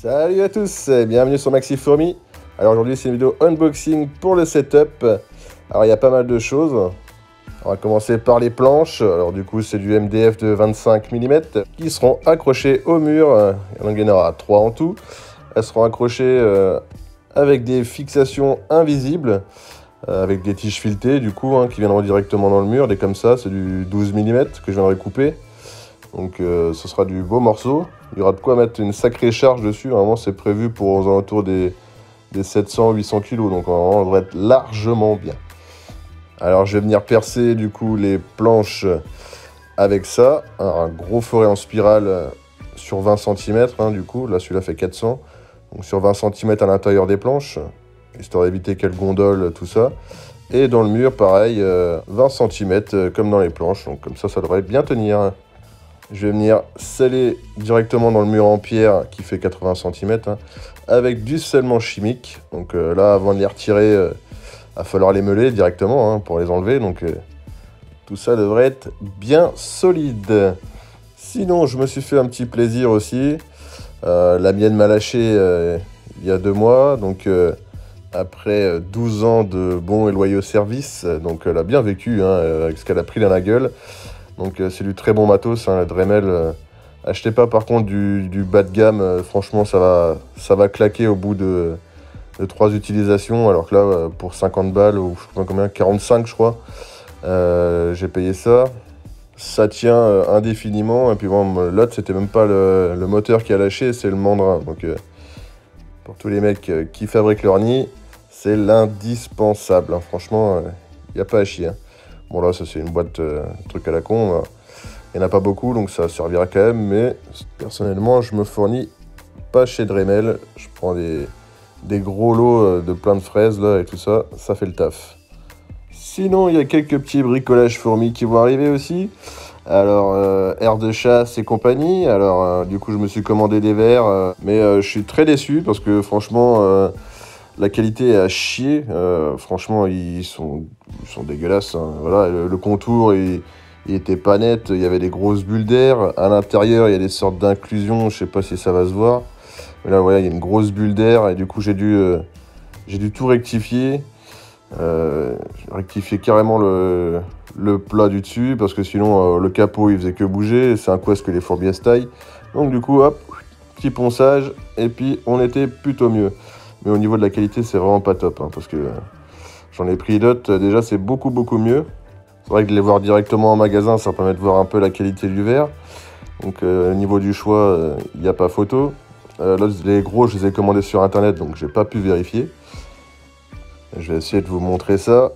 Salut à tous et bienvenue sur Maxi Fourmi. Alors aujourd'hui c'est une vidéo unboxing pour le setup. Alors il y a pas mal de choses. On va commencer par les planches. Alors du coup c'est du MDF de 25 mm qui seront accrochées au mur. Il y en aura 3 en tout. Elles seront accrochées avec des fixations invisibles. Avec des tiges filetées du coup qui viendront directement dans le mur. Des comme ça, c'est du 12 mm que je viendrai couper. Donc ce sera du beau morceau. Il y aura de quoi mettre une sacrée charge dessus. Vraiment, c'est prévu pour aux alentours des 700-800 kg. Donc vraiment, on devrait être largement bien. Alors je vais venir percer du coup les planches avec ça. Alors, un gros forêt en spirale sur 20 cm. Du coup, là celui-là fait 400. Donc sur 20 cm à l'intérieur des planches. Histoire d'éviter qu'elles gondolent, tout ça. Et dans le mur, pareil, 20 cm comme dans les planches. Donc comme ça devrait bien tenir. Je vais venir sceller directement dans le mur en pierre qui fait 80 cm avec du scellement chimique. Donc là, avant de les retirer, il va falloir les meuler directement pour les enlever. Donc tout ça devrait être bien solide. Sinon, je me suis fait un petit plaisir aussi. La mienne m'a lâché il y a 2 mois. Donc après 12 ans de bons et loyaux services, donc elle a bien vécu avec ce qu'elle a pris dans la gueule. Donc c'est du très bon matos, la Dremel. Achetez pas par contre du bas de gamme, franchement ça va claquer au bout de 3 utilisations. Alors que là, pour 50 balles, ou je sais pas combien, 45 je crois, j'ai payé ça. Ça tient indéfiniment, et puis bon, l'autre c'était même pas le moteur qui a lâché, c'est le mandrin. Donc pour tous les mecs qui fabriquent leur nid, c'est l'indispensable. Franchement, il n'y a pas à chier. Bon là, ça c'est une boîte truc à la con. Il n'y en a pas beaucoup, donc ça servira quand même. Mais personnellement, je me fournis pas chez Dremel. Je prends des gros lots de plein de fraises là et tout ça. Ça fait le taf. Sinon, il y a quelques petits bricolages fourmis qui vont arriver aussi. Alors, air de chasse et compagnie. Alors, du coup, je me suis commandé des verres. Mais je suis très déçu parce que franchement... la qualité est à chier, franchement ils sont dégueulasses. Voilà, le contour il était pas net, il y avait des grosses bulles d'air. À l'intérieur il y a des sortes d'inclusions, je sais pas si ça va se voir. Mais là voilà, il y a une grosse bulle d'air et du coup j'ai dû tout rectifier. Rectifier carrément le plat du dessus parce que sinon le capot il faisait que bouger. C'est un coup à ce que les fourbières taillent. Donc du coup hop, petit ponçage et puis on était plutôt mieux. Mais au niveau de la qualité, c'est vraiment pas top, parce que j'en ai pris d'autres. Déjà, c'est beaucoup mieux. C'est vrai que de les voir directement en magasin, ça permet de voir un peu la qualité du verre. Donc, au niveau du choix, il n'y a pas photo. Là, les gros, je les ai commandés sur Internet, donc j'ai pas pu vérifier. Je vais essayer de vous montrer ça.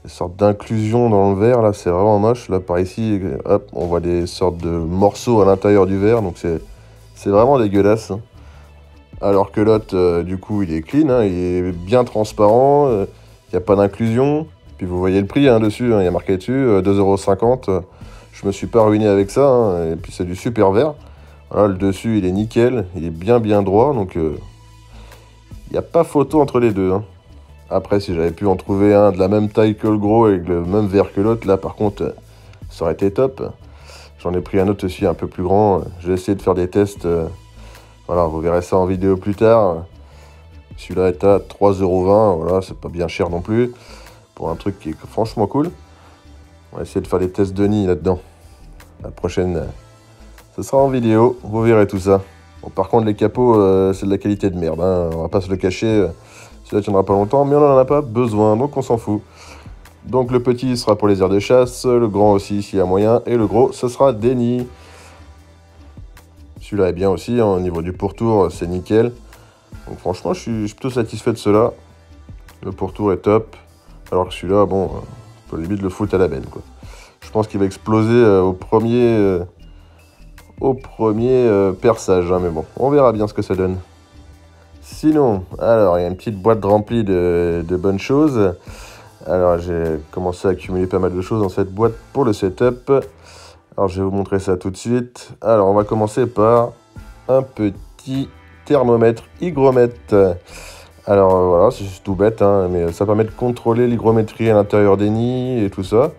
Des sortes d'inclusions dans le verre, là, c'est vraiment moche. Là, par ici, hop, on voit des sortes de morceaux à l'intérieur du verre, donc c'est vraiment dégueulasse. Alors que l'autre, du coup, il est clean, il est bien transparent, il n'y a pas d'inclusion. Puis vous voyez le prix dessus, il y a marqué dessus, 2,50 €. Je me suis pas ruiné avec ça, et puis c'est du super verre. Voilà, le dessus, il est nickel, il est bien droit, donc il n'y a pas photo entre les deux. Après, si j'avais pu en trouver un de la même taille que le gros, avec le même verre que l'autre, là par contre, ça aurait été top. J'en ai pris un autre aussi un peu plus grand, je vais essayer de faire des tests... Voilà, vous verrez ça en vidéo plus tard. Celui-là est à 3,20 €. Voilà, c'est pas bien cher non plus. Pour un truc qui est franchement cool. On va essayer de faire des tests de nid là-dedans. La prochaine, ce sera en vidéo. Vous verrez tout ça. Bon, par contre, les capots, c'est de la qualité de merde. On va pas se le cacher. Celui-là tiendra pas longtemps, mais on n'en a pas besoin, donc on s'en fout. Donc le petit sera pour les aires de chasse. Le grand aussi, s'il y a moyen. Et le gros, ce sera des nids. Celui-là est bien aussi, au niveau du pourtour, c'est nickel. Donc franchement, je suis plutôt satisfait de cela. Le pourtour est top. Alors que celui-là, bon, on peut limite le foutre à la benne, quoi. Je pense qu'il va exploser au premier perçage, mais bon, on verra bien ce que ça donne. Sinon, alors, il y a une petite boîte remplie de bonnes choses. Alors, j'ai commencé à accumuler pas mal de choses dans cette boîte pour le setup. Alors je vais vous montrer ça tout de suite. Alors on va commencer par un petit thermomètre hygromètre. Alors voilà, c'est tout bête, mais ça permet de contrôler l'hygrométrie à l'intérieur des nids et tout ça.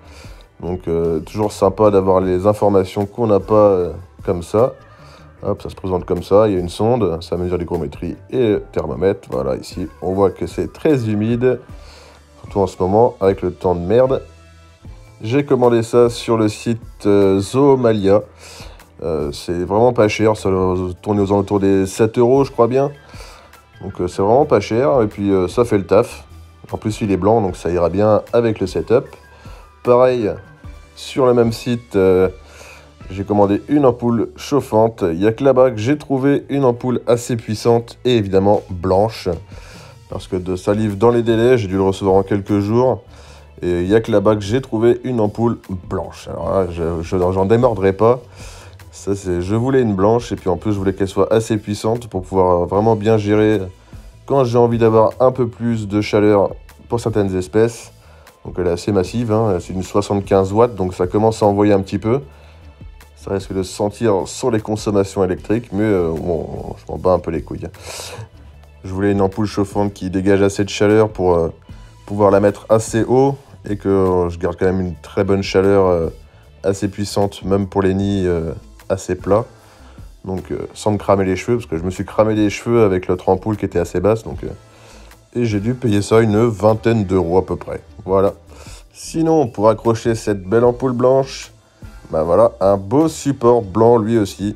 Donc toujours sympa d'avoir les informations qu'on n'a pas comme ça. Hop, ça se présente comme ça, il y a une sonde, ça mesure l'hygrométrie et le thermomètre. Voilà, ici, on voit que c'est très humide, surtout en ce moment, avec le temps de merde. J'ai commandé ça sur le site Zoomalia. C'est vraiment pas cher, ça tourne aux alentours des 7 €, je crois bien. Donc c'est vraiment pas cher, et puis ça fait le taf. En plus, il est blanc, donc ça ira bien avec le setup. Pareil, sur le même site... j'ai commandé une ampoule chauffante. Il n'y a que là-bas que j'ai trouvé une ampoule assez puissante et évidemment blanche. Parce que de ça livre dans les délais, j'ai dû le recevoir en quelques jours. Et il n'y a que là-bas que j'ai trouvé une ampoule blanche. Alors là, j'en démordrai pas. Ça, je voulais une blanche et puis en plus, je voulais qu'elle soit assez puissante pour pouvoir vraiment bien gérer quand j'ai envie d'avoir un peu plus de chaleur pour certaines espèces. Donc elle est assez massive, hein. C'est une 75 watts, donc ça commence à envoyer un petit peu. Ça risque de se sentir sur les consommations électriques, mais bon, je m'en bats un peu les couilles. Je voulais une ampoule chauffante qui dégage assez de chaleur pour pouvoir la mettre assez haut et que je garde quand même une très bonne chaleur assez puissante, même pour les nids assez plats. Donc sans me cramer les cheveux, parce que je me suis cramé les cheveux avec l'autre ampoule qui était assez basse. Et j'ai dû payer ça une vingtaine d'euros à peu près. Voilà. Sinon, pour accrocher cette belle ampoule blanche, bah voilà, un beau support blanc lui aussi.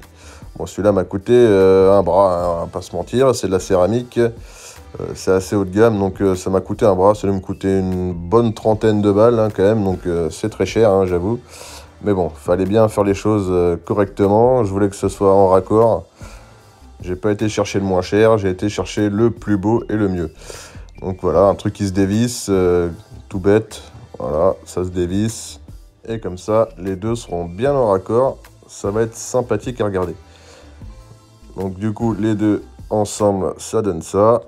Bon, celui-là m'a coûté un bras, hein, on va pas se mentir, c'est de la céramique. C'est assez haut de gamme, donc ça m'a coûté un bras. Ça me coûter une bonne trentaine de balles hein, quand même, donc c'est très cher, hein, j'avoue. Mais bon, fallait bien faire les choses correctement. Je voulais que ce soit en raccord. J'ai pas été chercher le moins cher, j'ai été chercher le plus beau et le mieux. Donc voilà, un truc qui se dévisse, tout bête. Voilà, ça se dévisse. Et comme ça, les deux seront bien en raccord. Ça va être sympathique à regarder. Donc du coup, les deux ensemble, ça donne ça.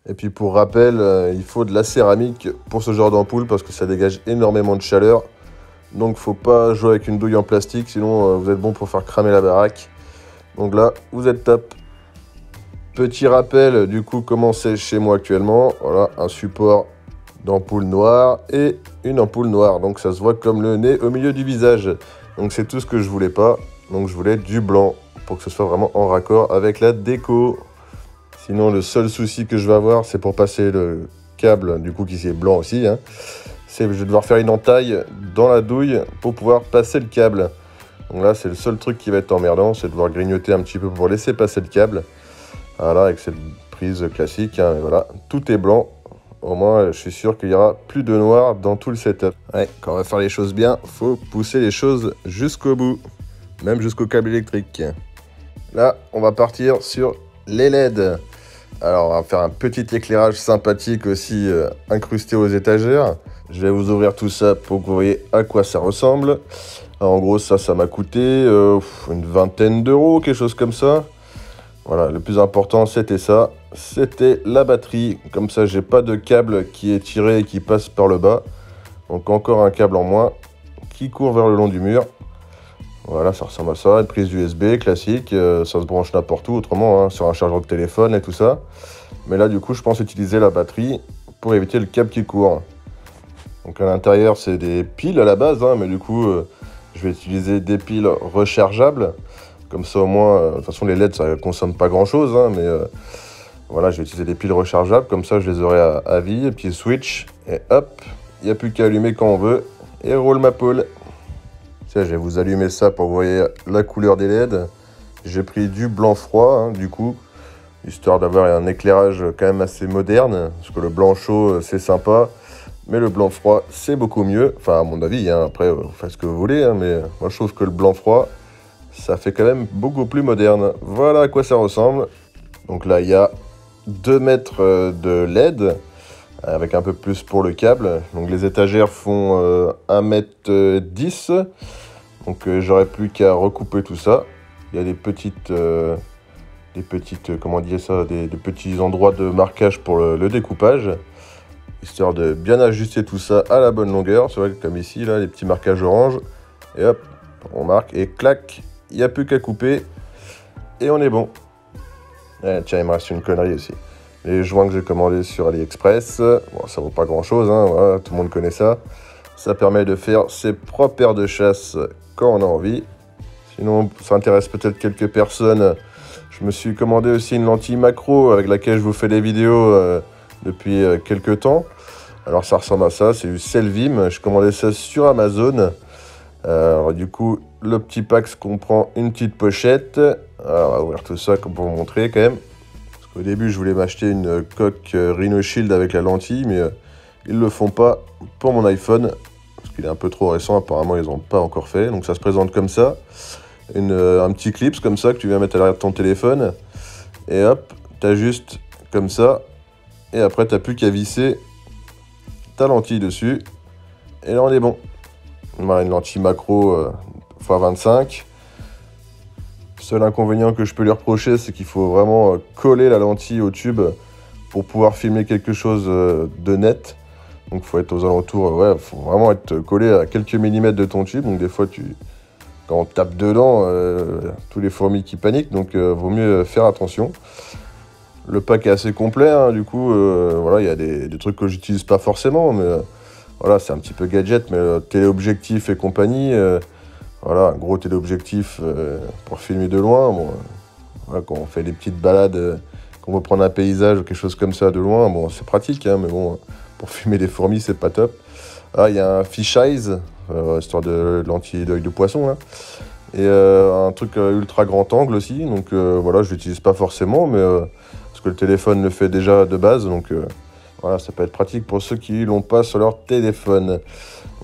Et puis pour rappel, il faut de la céramique pour ce genre d'ampoule parce que ça dégage énormément de chaleur. Donc faut pas jouer avec une douille en plastique, sinon vous êtes bon pour faire cramer la baraque. Donc là, vous êtes top. Petit rappel, du coup, comment c'est chez moi actuellement. Voilà, un support d'ampoule noire et une ampoule noire. Donc ça se voit comme le nez au milieu du visage. Donc c'est tout ce que je voulais pas. Donc je voulais du blanc pour que ce soit vraiment en raccord avec la déco. Sinon le seul souci que je vais avoir, c'est pour passer le câble, du coup qui est blanc aussi. Hein. C'est que je vais devoir faire une entaille dans la douille pour pouvoir passer le câble. Donc là c'est le seul truc qui va être emmerdant, c'est de devoir grignoter un petit peu pour laisser passer le câble. Voilà, avec cette prise classique. Hein, et voilà, tout est blanc. Au moins, je suis sûr qu'il y aura plus de noir dans tout le setup. Ouais, quand on va faire les choses bien, faut pousser les choses jusqu'au bout, même jusqu'au câble électrique. Là, on va partir sur les LED. Alors, on va faire un petit éclairage sympathique aussi incrusté aux étagères. Je vais vous ouvrir tout ça pour que vous voyez à quoi ça ressemble. Alors, en gros, ça m'a coûté une vingtaine d'euros, quelque chose comme ça. Voilà, le plus important, c'était ça. C'était la batterie. Comme ça, j'ai pas de câble qui est tiré et qui passe par le bas. Donc, encore un câble en moins qui court vers le long du mur. Voilà, ça ressemble à ça. Une prise USB classique. Ça se branche n'importe où, autrement, hein, sur un chargeur de téléphone et tout ça. Mais là, du coup, je pense utiliser la batterie pour éviter le câble qui court. Donc, à l'intérieur, c'est des piles à la base, hein, mais du coup, je vais utiliser des piles rechargeables. Comme ça, au moins, de toute façon, les LED, ça ne consomme pas grand-chose, hein, mais voilà, je vais utiliser des piles rechargeables. Comme ça, je les aurai à vie. Et puis, switch, et hop, il n'y a plus qu'à allumer quand on veut. Et roule ma poule. Tiens, je vais vous allumer ça pour que vous voyez la couleur des LED. J'ai pris du blanc froid, hein, du coup, histoire d'avoir un éclairage quand même assez moderne. Parce que le blanc chaud, c'est sympa. Mais le blanc froid, c'est beaucoup mieux. Enfin, à mon avis, hein, après, vous faites ce que vous voulez. Hein, mais moi, je trouve que le blanc froid... ça fait quand même beaucoup plus moderne. Voilà à quoi ça ressemble. Donc là, il y a 2 mètres de LED, avec un peu plus pour le câble. Donc les étagères font 1,10 m. Donc j'aurais plus qu'à recouper tout ça. Il y a des petites comment dire ça, des petits endroits de marquage pour le découpage. Histoire de bien ajuster tout ça à la bonne longueur. C'est vrai que comme ici, là, les petits marquages orange. Et hop, on marque et clac. Il n'y a plus qu'à couper et on est bon. Tiens, il me reste une connerie aussi. Les joints que j'ai commandés sur AliExpress. Bon, ça vaut pas grand chose, hein, voilà, tout le monde connaît ça. Ça permet de faire ses propres paires de chasse quand on a envie. Sinon, ça intéresse peut-être quelques personnes. Je me suis commandé aussi une lentille macro avec laquelle je vous fais des vidéos depuis quelques temps. Alors ça ressemble à ça, c'est du Selvim. Je commandais ça sur Amazon. Alors du coup, le petit pack comprend une petite pochette. Alors, on va ouvrir tout ça pour vous montrer quand même. Parce qu'au début, je voulais m'acheter une coque Rhino Shield avec la lentille, mais ils le font pas pour mon iPhone. Parce qu'il est un peu trop récent, apparemment ils n'ont pas encore fait. Donc ça se présente comme ça. Un petit clip comme ça que tu viens mettre à l'arrière de ton téléphone. Et hop, t'ajustes comme ça. Et après, t'as plus qu'à visser ta lentille dessus. Et là, on est bon. Une lentille macro x25. Seul inconvénient que je peux lui reprocher, c'est qu'il faut vraiment coller la lentille au tube pour pouvoir filmer quelque chose de net. Donc, il faut être aux alentours, ouais, faut vraiment être collé à quelques millimètres de ton tube. Donc, des fois, quand on tape dedans, tous les fourmis qui paniquent. Donc, vaut mieux faire attention. Le pack est assez complet, hein, du coup, voilà, il y a des trucs que j'utilise pas forcément, mais voilà, c'est un petit peu gadget, mais téléobjectif et compagnie, voilà, un gros téléobjectif pour filmer de loin. Bon, voilà, quand on fait des petites balades, qu'on veut prendre un paysage ou quelque chose comme ça de loin, bon, c'est pratique, hein, mais bon, pour filmer des fourmis, c'est pas top. Ah, il y a un fish eyes, histoire de lentille d'œil de poisson, là. Et un truc ultra grand angle aussi, donc voilà, je l'utilise pas forcément, mais parce que le téléphone le fait déjà de base, donc voilà, ça peut être pratique pour ceux qui l'ont pas sur leur téléphone.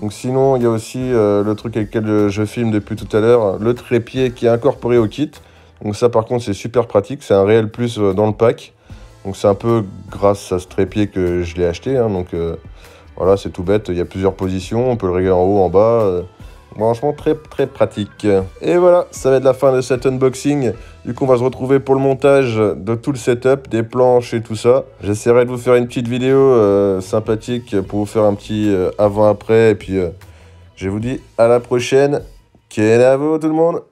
Donc sinon, il y a aussi le truc avec lequel je filme depuis tout à l'heure, le trépied qui est incorporé au kit. Donc ça par contre c'est super pratique, c'est un réel plus dans le pack. Donc c'est un peu grâce à ce trépied que je l'ai acheté, hein, donc voilà, c'est tout bête, il y a plusieurs positions, on peut le régler en haut, en bas. Franchement, très très pratique. Et voilà, ça va être la fin de cet unboxing. Du coup, on va se retrouver pour le montage de tout le setup, des planches et tout ça. J'essaierai de vous faire une petite vidéo sympathique pour vous faire un petit avant-après. Et puis, je vous dis à la prochaine. Kenavo tout le monde!